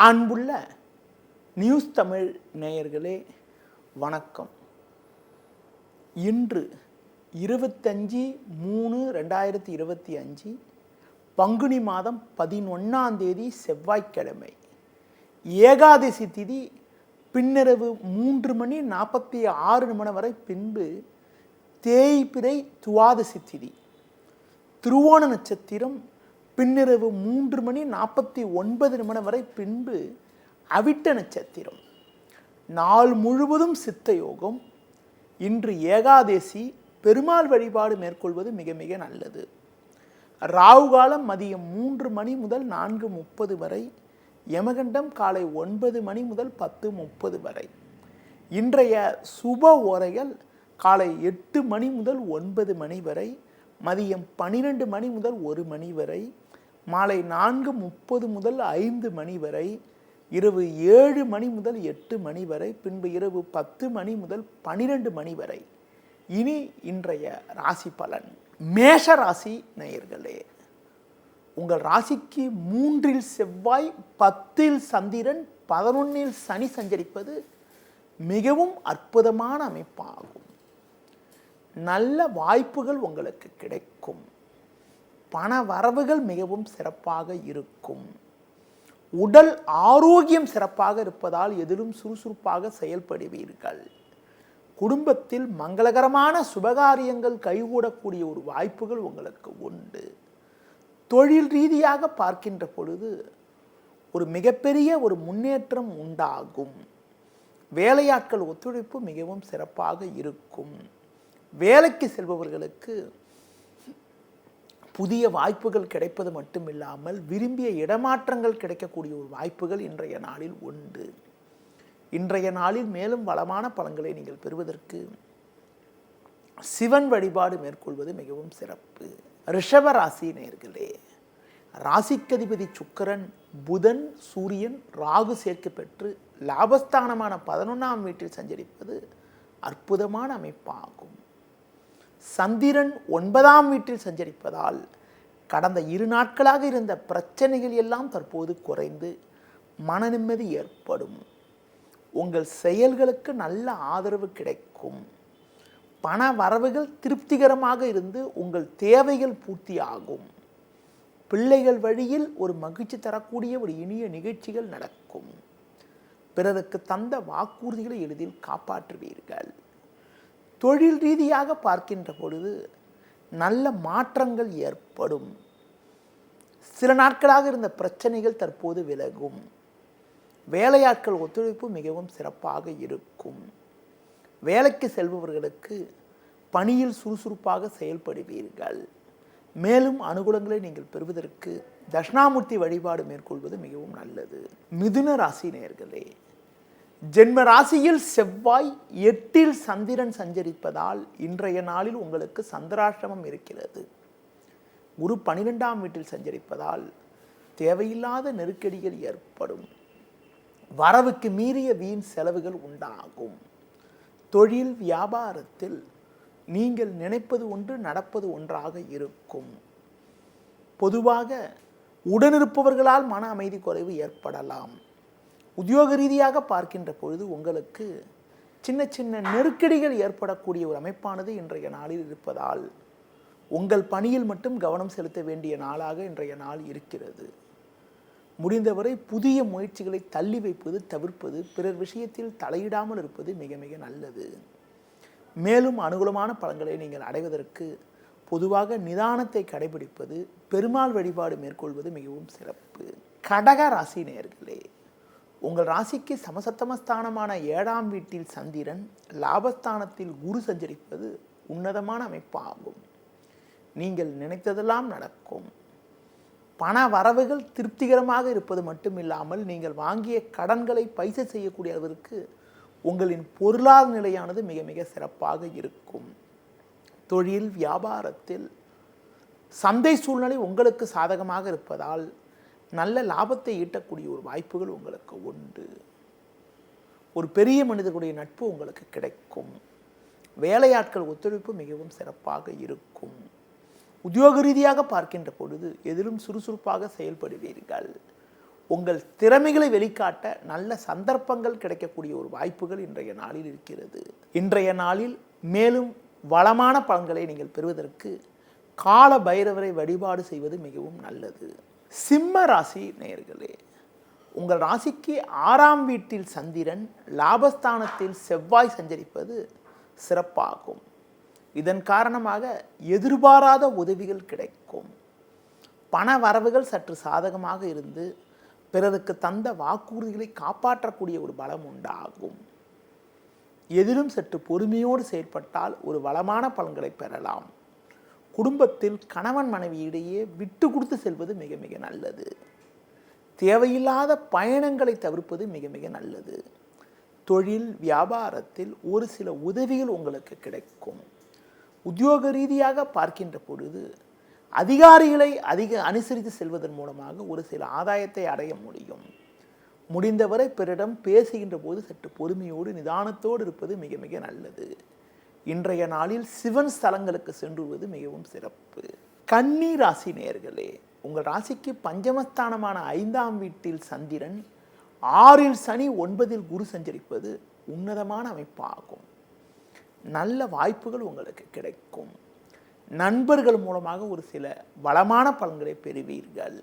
அன்புள்ள நியூஸ் தமிழ் நேயர்களே வணக்கம். இன்று 25/3/2025 பங்குனி மாதம் 11ஆம் தேதி செவ்வாய்க்கிழமை. ஏகாதசி திதி பின்னிரவு 3:46 வரை, பின்பு தேய்பிறை துவாதசி திதி. திருவோண நட்சத்திரம் பின்னிரவு 3:49 வரை, பின்பு அவிட்ட நட்சத்திரம். நாள் முழுவதும் சித்த யோகம். இன்று ஏகாதசி. பெருமாள் வழிபாடு மேற்கொள்வது மிக மிக நல்லது. ராகு காலம் மதியம் 3 மணி முதல் 4:30 வரை, யமகண்டம் காலை 9 மணி முதல் 10:30 வரை. இன்றைய சுப ஓரைகள் காலை 8 மணி முதல் 9 மணி வரை, மதியம் 12 மணி முதல் 1 மணி வரை, மாலை 4:30 முதல் 5 மணி வரை, இரவு 7 மணி முதல் 8 மணி வரை, பின்பு இரவு 10 மணி முதல் 12 மணி வரை. இனி இன்றைய ராசி பலன். மேஷ ராசி நேயர்களே, உங்கள் ராசிக்கு 3இல் செவ்வாய், 10இல் சந்திரன், 11இல் சனி சஞ்சரிப்பது மிகவும் அற்புதமான அமைப்பாகும். நல்ல வாய்ப்புகள் உங்களுக்கு கிடைக்கும். பண வரவுகள் மிகவும் சிறப்பாக இருக்கும். உடல் ஆரோக்கியம் சிறப்பாக இருப்பதால் எதிலும் சுறுசுறுப்பாக செயல்படுவீர்கள். குடும்பத்தில் மங்களகரமான சுபகாரியங்கள் கைகூடக்கூடிய ஒரு வாய்ப்புகள் உங்களுக்கு உண்டு. தொழில் ரீதியாக பார்க்கின்ற பொழுது ஒரு மிகப்பெரிய ஒரு முன்னேற்றம் உண்டாகும். வேலையாட்கள் ஒத்துழைப்பு மிகவும் சிறப்பாக இருக்கும். வேலைக்கு செல்பவர்களுக்கு புதிய வாய்ப்புகள் கிடைப்பது மட்டுமில்லாமல் விரும்பிய இடமாற்றங்கள் கிடைக்கக்கூடிய ஒரு வாய்ப்புகள் இன்றைய நாளில் உண்டு. இன்றைய நாளில் மேலும் வளமான பலன்களை நீங்கள் பெறுவதற்கு சிவன் வழிபாடு மேற்கொள்வது மிகவும் சிறப்பு. ரிஷப ராசி நேயர்களே, ராசிக்கதிபதி சுக்கிரன், புதன், சூரியன், ராகு சேர்க்கை பெற்று லாபஸ்தானமான 11ஆம் வீட்டில் சஞ்சரிப்பது அற்புதமான அமைப்பாகும். சந்திரன் 9ஆம் வீட்டில் சஞ்சரிப்பதால் கடந்த 2 நாட்களாக இருந்த பிரச்சனைகள் எல்லாம் தற்போது குறைந்து மன நிம்மதி ஏற்படும். உங்கள் செயல்களுக்கு நல்ல ஆதரவு கிடைக்கும். பண வரவுகள் திருப்திகரமாக இருந்து உங்கள் தேவைகள் பூர்த்தியாகும். பிள்ளைகள் வழியில் ஒரு மகிழ்ச்சி தரக்கூடிய ஒரு இனிய நிகழ்ச்சிகள் நடக்கும். பிறருக்கு தந்த வாக்குறுதிகளை எளிதில் காப்பாற்றுவீர்கள். தொழில் ரீதியாக பார்க்கின்ற பொழுது நல்ல மாற்றங்கள் ஏற்படும். சில நாட்களாக இருந்த பிரச்சனைகள் தற்போது விலகும். வேலையாட்கள் ஒத்துழைப்பு மிகவும் சிறப்பாக இருக்கும். வேலைக்கு செல்பவர்களுக்கு பணியில் சுறுசுறுப்பாக செயல்படுவீர்கள். மேலும் அனுகூலங்களை நீங்கள் பெறுவதற்கு தட்சிணாமூர்த்தி வழிபாடு மேற்கொள்வது மிகவும் நல்லது. மிதுன ராசி நேயர்களே, ஜென்ம ராசியில் செவ்வாய், 8இல் சந்திரன் சஞ்சரிப்பதால் இன்றைய நாளில் உங்களுக்கு சந்திராஷ்டமம் இருக்கிறது. குரு 12ஆம் வீட்டில் சஞ்சரிப்பதால் தேவையில்லாத நெருக்கடிகள் ஏற்படும். வரவுக்கு மீறிய வீண் செலவுகள் உண்டாகும். தொழில் வியாபாரத்தில் நீங்கள் நினைப்பது ஒன்று, நடப்பது ஒன்றாக இருக்கும். பொதுவாக உடனிருப்பவர்களால் மன அமைதி குறைவு ஏற்படலாம். உத்தியோக ரீதியாக பார்க்கின்ற பொழுது உங்களுக்கு சின்ன சின்ன நெருக்கடிகள் ஏற்படக்கூடிய ஒரு அமைப்பானது இன்றைய நாளில் இருப்பதால் உங்கள் பணியில் மட்டும் கவனம் செலுத்த வேண்டிய நாளாக இன்றைய நாள் இருக்கிறது. முடிந்தவரை புதிய முயற்சிகளை தள்ளி வைப்பது, தவிர்ப்பது, பிறர் விஷயத்தில் தலையிடாமல் இருப்பது மிக மிக நல்லது. மேலும் அனுகூலமான பலன்களை நீங்கள் அடைவதற்கு பொதுவாக நிதானத்தை கடைபிடிப்பது, பெருமாள் வழிபாடு மேற்கொள்வது மிகவும் சிறப்பு. கடக ராசி நேயர்களே, உங்கள் ராசிக்கு சமசத்தமஸ்தானமான 7ஆம் வீட்டில் சந்திரன், லாபஸ்தானத்தில் குரு சஞ்சரிப்பது உன்னதமான அமைப்பாகும். நீங்கள் நினைத்ததெல்லாம் நடக்கும். பண வரவுகள் திருப்திகரமாக இருப்பது மட்டுமில்லாமல் நீங்கள் வாங்கிய கடன்களை பைசா செய்யக்கூடிய அளவிற்கு உங்களின் பொருளாதார நிலையானது மிக மிக சிறப்பாக இருக்கும். தொழில் வியாபாரத்தில் சந்தை சூழ்நிலை உங்களுக்கு சாதகமாக இருப்பதால் நல்ல லாபத்தை ஈட்டக்கூடிய ஒரு வாய்ப்புகள் உங்களுக்கு உண்டு. ஒரு பெரிய மனிதர்களுடைய நட்பு உங்களுக்கு கிடைக்கும். வேலையாட்கள் ஒத்துழைப்பு மிகவும் சிறப்பாக இருக்கும். உத்தியோக ரீதியாக பார்க்கின்ற பொழுது எதிலும் சுறுசுறுப்பாக செயல்படுவீர்கள். உங்கள் திறமைகளை வெளிக்காட்ட நல்ல சந்தர்ப்பங்கள் கிடைக்கக்கூடிய ஒரு வாய்ப்புகள் இன்றைய நாளில் இருக்கிறது. இன்றைய நாளில் மேலும் வளமான பலன்களை நீங்கள் பெறுவதற்கு கால பைரவரை வழிபாடு செய்வது மிகவும் நல்லது. சிம்ம ராசி நேயர்களே, உங்கள் ராசிக்கு 6ஆம் வீட்டில் சந்திரன், லாபஸ்தானத்தில் செவ்வாய் சஞ்சரிப்பது சிறப்பாகும். இதன் காரணமாக எதிர்பாராத உதவிகள் கிடைக்கும். பண வரவுகள் சற்று சாதகமாக இருந்து பிறருக்கு தந்த வாக்குறுதிகளை காப்பாற்றக்கூடிய ஒரு பலம் உண்டாகும். எதிலும் சற்று பொறுமையோடு செயல்பட்டால் ஒரு வளமான பலன்களை பெறலாம். குடும்பத்தில் கணவன் மனைவி இடையே விட்டு கொடுத்து செல்வது மிக மிக நல்லது. தேவையில்லாத பயணங்களை தவிர்ப்பது மிக மிக நல்லது. தொழில் வியாபாரத்தில் ஒரு சில உதவிகள் உங்களுக்கு கிடைக்கும். உத்தியோக ரீதியாக பார்க்கின்ற பொழுது அதிகாரிகளை அனுசரித்து செல்வதன் மூலமாக ஒரு சில ஆதாயத்தை அடைய முடியும். முடிந்தவரை பிறரிடம் பேசுகின்ற போது சற்று பொறுமையோடு நிதானத்தோடு இருப்பது மிக மிக நல்லது. இன்றைய நாளில் சிவன் ஸ்தலங்களுக்கு சென்றுவது மிகவும் சிறப்பு. கன்னி ராசி நேயர்களே, உங்கள் ராசிக்கு பஞ்சமஸ்தானமான 5ஆம் வீட்டில் சந்திரன், 6இல் சனி, 9இல் குரு சஞ்சரிப்பது உன்னதமான அமைப்பாகும். நல்ல வாய்ப்புகள் உங்களுக்கு கிடைக்கும். நண்பர்கள் மூலமாக ஒரு சில வளமான பலன்களை பெறுவீர்கள்.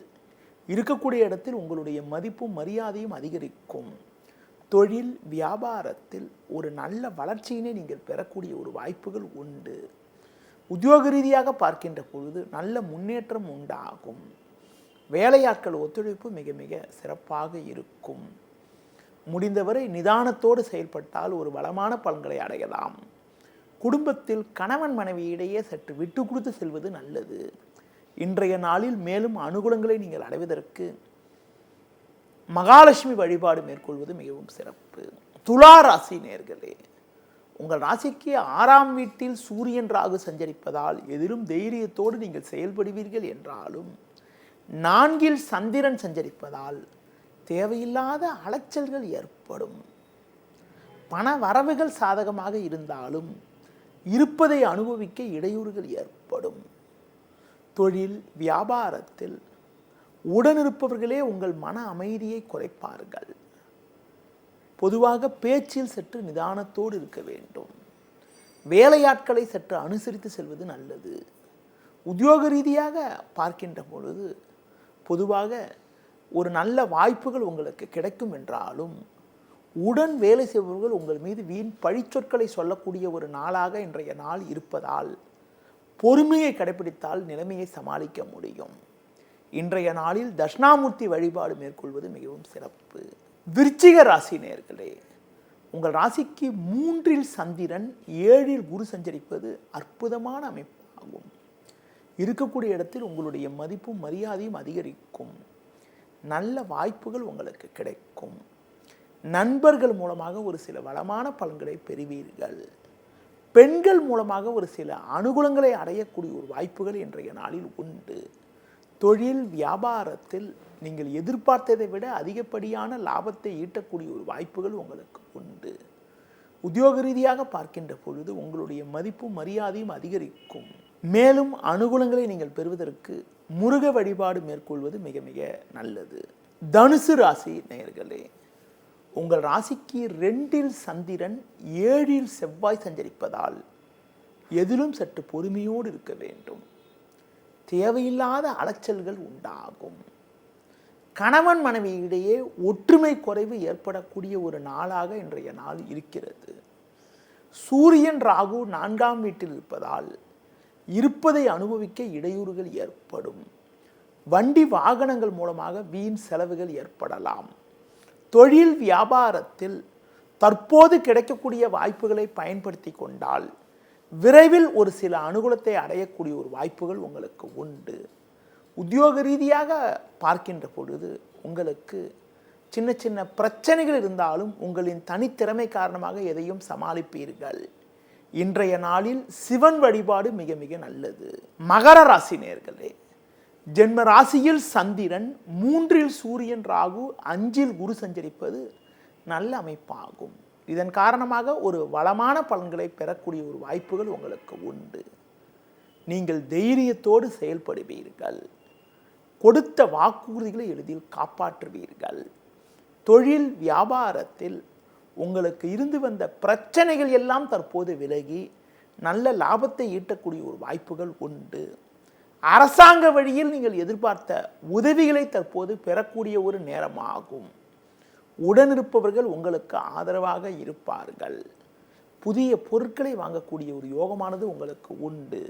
இருக்கக்கூடிய இடத்தில் உங்களுடைய மதிப்பும் மரியாதையும் அதிகரிக்கும். தொழில் வியாபாரத்தில் ஒரு நல்ல வளர்ச்சியினை நீங்கள் பெறக்கூடிய ஒரு வாய்ப்புகள் உண்டு. உத்தியோக ரீதியாக பார்க்கின்ற பொழுது நல்ல முன்னேற்றம் உண்டாகும். வேலையாட்கள் ஒத்துழைப்பு மிக மிக சிறப்பாக இருக்கும். முடிந்தவரை நிதானத்தோடு செயல்பட்டால் ஒரு வளமான பலன்களை அடையலாம். குடும்பத்தில் கணவன் மனைவி இடையே சற்று விட்டு கொடுத்து செல்வது நல்லது. இன்றைய நாளில் மேலும் அனுகூலங்களை நீங்கள் அடைவதற்கு மகாலட்சுமி வழிபாடு மேற்கொள்வது மிகவும் சிறப்பு. துலா ராசி நேயர்களே, உங்கள் ராசிக்கு 6ஆம் வீட்டில் சூரியன் ராகு சஞ்சரிப்பதால் எதிலும் தைரியத்தோடு நீங்கள் செயல்படுவீர்கள் என்றாலும் 4இல் சந்திரன் சஞ்சரிப்பதால் தேவையில்லாத அலைச்சல்கள் ஏற்படும். பண வரவுகள் சாதகமாக இருந்தாலும் இருப்பதை அனுபவிக்க இடையூறுகள் ஏற்படும். தொழில் வியாபாரத்தில் உடனிருப்பவர்களே உங்கள் மன அமைதியை குறைப்பார்கள். பொதுவாக பேச்சில் சற்று நிதானத்தோடு இருக்க வேண்டும். வேலையாட்களை சற்று அனுசரித்து செல்வது நல்லது. உத்தியோக ரீதியாக பார்க்கின்ற பொழுது பொதுவாக ஒரு நல்ல வாய்ப்புகள் உங்களுக்கு கிடைக்கும் என்றாலும் உடன் வேலை செய்பவர்கள் உங்கள் மீது வீண் பழிச்சொற்களை சொல்லக்கூடிய ஒரு நாளாக இன்றைய நாள் இருப்பதால் பொறுமையை கடைபிடித்தால் நிலைமையை சமாளிக்க முடியும். இன்றைய நாளில் தட்சிணாமூர்த்தி வழிபாடு மேற்கொள்வது மிகவும் சிறப்பு. விருச்சிக ராசி நேயர்களே, உங்கள் ராசிக்கு 3இல் சந்திரன், 7இல் குரு சஞ்சரிப்பது அற்புதமான அமைப்பாகும். இருக்கக்கூடிய இடத்தில் உங்களுடைய மதிப்பும் மரியாதையும் அதிகரிக்கும். நல்ல வாய்ப்புகள் உங்களுக்கு கிடைக்கும். நண்பர்கள் மூலமாக ஒரு சில வளமான பலன்களை பெறுவீர்கள். பெண்கள் மூலமாக ஒரு சில அனுகூலங்களை அடையக்கூடிய ஒரு வாய்ப்புகள் இன்றைய நாளில் உண்டு. தொழில் வியாபாரத்தில் நீங்கள் எதிர்பார்த்ததை விட அதிகப்படியான லாபத்தை ஈட்டக்கூடிய ஒரு வாய்ப்புகள் உங்களுக்கு உண்டு. உத்தியோக ரீதியாக பார்க்கின்ற பொழுது உங்களுடைய மதிப்பும் மரியாதையும் அதிகரிக்கும். மேலும் அனுகூலங்களை நீங்கள் பெறுவதற்கு முருக வழிபாடு மேற்கொள்வது மிக மிக நல்லது. தனுசு ராசி நேயர்களே, உங்கள் ராசிக்கு 2இல் சந்திரன், 7இல் செவ்வாய் சஞ்சரிப்பதால் எதிலும் சற்று பொறுமையோடு இருக்க வேண்டும். தேவையில்லாத அலைச்சல்கள் உண்டாகும். கணவன் மனைவி இடையே ஒற்றுமை குறைவு ஏற்படக்கூடிய ஒரு நாளாக இன்றைய நாள் இருக்கிறது. சூரியன் ராகு 4ஆம் வீட்டில் இருப்பதால் இருப்பதை அனுபவிக்க இடையூறுகள் ஏற்படும். வண்டி வாகனங்கள் மூலமாக வீண் செலவுகள் ஏற்படலாம். தொழில் வியாபாரத்தில் தற்போது கிடைக்கக்கூடிய வாய்ப்புகளை பயன்படுத்தி கொண்டால் விரைவில் ஒரு சில அனுகூலத்தை அடையக்கூடிய ஒரு வாய்ப்புகள் உங்களுக்கு உண்டு. உத்தியோக ரீதியாக பார்க்கின்ற பொழுது உங்களுக்கு சின்ன சின்ன பிரச்சனைகள் இருந்தாலும் உங்களின் தனித்திறமை காரணமாக எதையும் சமாளிப்பீர்கள். இன்றைய நாளில் சிவன் வழிபாடு மிக மிக நல்லது. மகர ராசி நேயர்களே, ஜென்ம ராசியில் சந்திரன், 3இல் சூரியன் ராகு, 5இல் குரு சஞ்சரிப்பது நல்ல அமைப்பாகும். இதன் காரணமாக ஒரு வளமான பலன்களை பெறக்கூடிய ஒரு வாய்ப்புகள் உங்களுக்கு உண்டு. நீங்கள் தைரியத்தோடு செயல்படுவீர்கள். கொடுத்த வாக்குறுதிகளை எளிதில் காப்பாற்றுவீர்கள். தொழில் வியாபாரத்தில் உங்களுக்கு இருந்து வந்த பிரச்சனைகள் எல்லாம் தற்போது விலகி நல்ல லாபத்தை ஈட்டக்கூடிய ஒரு வாய்ப்புகள் உண்டு. அரசாங்க வழியில் நீங்கள் எதிர்பார்த்த உதவிகளை தற்போது பெறக்கூடிய ஒரு நேரமாகும். உடனிருப்பவர்கள் உங்களுக்கு ஆதரவாக இருப்பார்கள். புதிய பொருட்களை வாங்கக்கூடிய ஒரு யோகமானது உங்களுக்கு உண்டு.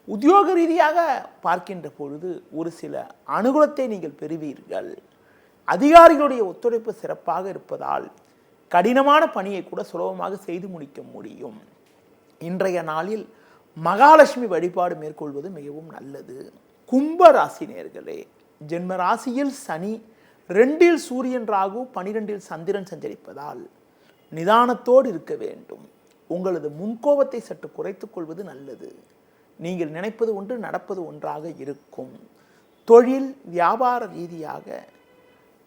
உத்தியோக ரீதியாக பார்க்கின்ற பொழுது ஒரு சில அனுகூலத்தை நீங்கள் பெறுவீர்கள். அதிகாரிகளுடைய ஒத்துழைப்பு சிறப்பாக இருப்பதால் கடினமான பணியை கூட சுலபமாக செய்து முடிக்க முடியும். இன்றைய நாளில் மகாலட்சுமி வழிபாடு மேற்கொள்வது மிகவும் நல்லது. கும்ப ராசி நேயர்களே, ஜென்ம ராசியில் சனி, 2இல் சூரியன் ராகு, 12இல் சந்திரன் சஞ்சரிப்பதால் நிதானத்தோடு இருக்க வேண்டும். உங்களது முன்கோபத்தை சற்று குறைத்துக் கொள்வது நல்லது. நீங்கள் நினைப்பது ஒன்று, நடப்பது ஒன்றாக இருக்கும். தொழில் வியாபார ரீதியாக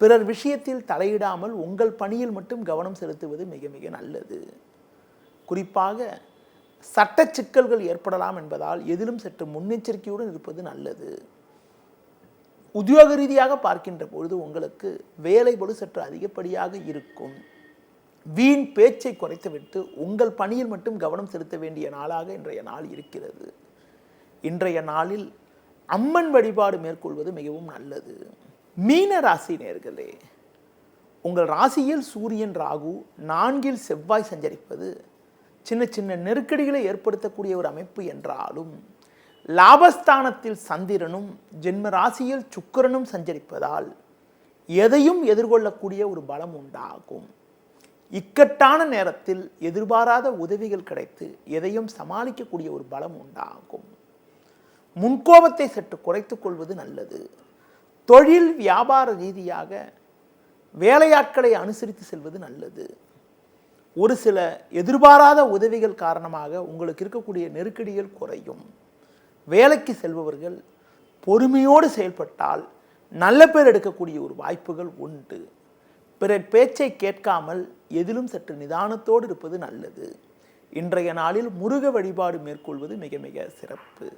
பிறர் விஷயத்தில் தலையிடாமல் உங்கள் பணியில் மட்டும் கவனம் செலுத்துவது மிக மிக நல்லது. குறிப்பாக சட்ட சிக்கல்கள் ஏற்படலாம் என்பதால் எதிலும் சற்று முன்னெச்சரிக்கையுடன் இருப்பது நல்லது. உத்தியோக ரீதியாக பார்க்கின்ற பொழுது உங்களுக்கு வேலை பளு சற்று அதிகப்படியாக இருக்கும். வீண் பேச்சை குறைத்துவிட்டு உங்கள் பணியில் மட்டும் கவனம் செலுத்த வேண்டிய நாளாக இன்றைய நாள் இருக்கிறது. இன்றைய நாளில் அம்மன் வழிபாடு மேற்கொள்வது மிகவும் நல்லது. மீன ராசி நேயர்களே, உங்கள் ராசியில் சூரியன் ராகு, 4இல் செவ்வாய் சஞ்சரிப்பது சின்ன சின்ன நெருக்கடிகளை ஏற்படுத்தக்கூடிய ஒரு அமைப்பு என்றாலும் லாபஸ்தானத்தில் சந்திரனும் ஜென்ம ராசியில் சுக்கிரனும் சஞ்சரிப்பதால் எதையும் எதிர்கொள்ளக்கூடிய ஒரு பலம் உண்டாகும். இக்கட்டான நேரத்தில் எதிர்பாராத உதவிகள் கிடைத்து எதையும் சமாளிக்கக்கூடிய ஒரு பலம் உண்டாகும். முன்கோபத்தை சற்று குறைத்துக் கொள்வது நல்லது. தொழில் வியாபார ரீதியாக வேலையாட்களை அனுசரித்து செல்வது நல்லது. ஒரு சில எதிர்பாராத உதவிகள் காரணமாக உங்களுக்கு இருக்கக்கூடிய நெருக்கடிகள் குறையும். வேலைக்கு செல்பவர்கள் பொறுமையோடு செயல்பட்டால் நல்ல பேர் எடுக்கக்கூடிய ஒரு வாய்ப்புகள் உண்டு. பிறர் பேச்சை கேட்காமல் எதிலும் சற்று நிதானத்தோடு இருப்பது நல்லது. இன்றைய நாளில் முருக வழிபாடு மேற்கொள்வது மிக மிக சிறப்பு.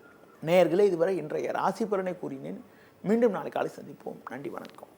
நேயர்களே, இதுவரை இன்றைய ராசி பலனை கூறினேன். மீண்டும் நாளை காலை சந்திப்போம். நன்றி, வணக்கம்.